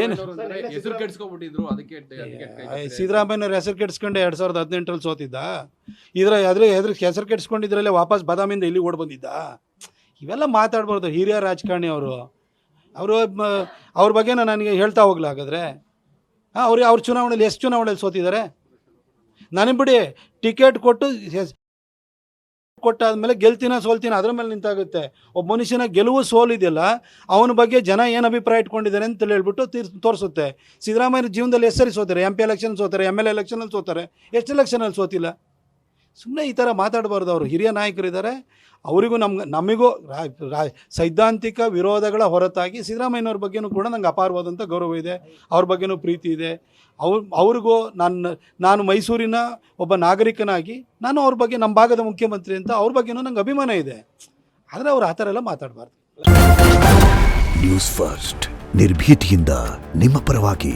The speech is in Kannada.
ಏನು ಹೆಸರು ಕೆಡ್ಸ್ಕೊಬಿಟ್ಟಿದ್ರು ಅದಕ್ಕೆ ಸಿದ್ದರಾಮಯ್ಯನವ್ರ ಹೆಸರು ಕೆಡಿಸ್ಕೊಂಡು 2018 ಸೋತಿದ್ದ. ಹೆಸರು ಕೆಡಿಸ್ಕೊಂಡಿದ್ರಲ್ಲೇ ವಾಪಸ್ ಬಾದಾಮಿಂದ ಇಲ್ಲಿ ಓಡ್ ಬಂದಿದ್ದ. ಇವೆಲ್ಲ ಮಾತಾಡ್ಬಾರ್ದು ಹಿರಿಯ ರಾಜಕಾರಣಿ ಅವ್ರ ಬಗ್ಗೆ ನನಗೆ ಹೇಳ್ತಾ ಹೋಗ್ಲ ಹಾಗಾದ್ರೆ. ಅವ್ರ ಚುನಾವಣೆಯಲ್ಲಿ ಎಷ್ಟು ಚುನಾವಣೆಯಲ್ಲಿ ಸೋತಿದ್ದಾರೆ ನನಗೆ ಬಿಡಿ. ಟಿಕೆಟ್ ಕೊಟ್ಟಾದ್ಮೇಲೆ ಗೆಲ್ತೀನ ಸೋಲ್ತೀನ ಅದ್ರ ಮೇಲೆ ನಿಂತಾಗುತ್ತೆ. ಒಬ್ಬ ಮನುಷ್ಯನ ಗೆಲುವು ಸೋಲಿದೆಯಲ್ಲ ಅವನ ಬಗ್ಗೆ ಜನ ಏನು ಅಭಿಪ್ರಾಯ ಇಟ್ಕೊಂಡಿದ್ದಾರೆ ಅಂತ ಹೇಳ್ಬಿಟ್ಟು ತೋರಿಸುತ್ತೆ. ಸಿದ್ದರಾಮಯ್ಯ ಜೀವನದಲ್ಲಿ ಎಷ್ಟು ಸರಿ ಸೋತಾರೆ? MP ಎಲೆಕ್ಷನ್ ಸೋತಾರೆ, MLA ಎಲೆಕ್ಷನಲ್ಲಿ ಸೋತಾರೆ, ಎಷ್ಟು ಎಲೆಕ್ಷನಲ್ಲಿ ಸೋತಿಲ್ಲ. ಸುಮ್ಮನೆ ಈ ಥರ ಮಾತಾಡಬಾರ್ದು. ಅವರು ಹಿರಿಯ ನಾಯಕರಿದ್ದಾರೆ, ಅವರಿಗೂ ನಮಗೂ ಸೈದ್ಧಾಂತಿಕ ವಿರೋಧಗಳ ಹೊರತಾಗಿ ಸಿದ್ದರಾಮಯ್ಯನವ್ರ ಬಗ್ಗೆನೂ ಕೂಡ ನಂಗೆ ಅಪಾರವಾದಂಥ ಗೌರವ ಇದೆ, ಅವ್ರ ಬಗ್ಗೆನೂ ಪ್ರೀತಿ ಇದೆ. ಅವ್ರಿಗೂ ನಾನು ಮೈಸೂರಿನ ಒಬ್ಬ ನಾಗರಿಕನಾಗಿ ನಾನು ಅವ್ರ ಬಗ್ಗೆ ನಮ್ಮ ಭಾಗದ ಮುಖ್ಯಮಂತ್ರಿ ಅಂತ ಅವ್ರ ಬಗ್ಗೆನೂ ನಂಗೆ ಅಭಿಮಾನ ಇದೆ. ಆದರೆ ಅವ್ರು ಆ ಥರ ಎಲ್ಲ ಮಾತಾಡಬಾರ್ದು. ನ್ಯೂಸ್ ಫಸ್ಟ್ ನಿರ್ಭೀತಿಯಿಂದ ನಿಮ್ಮ ಪರವಾಗಿ.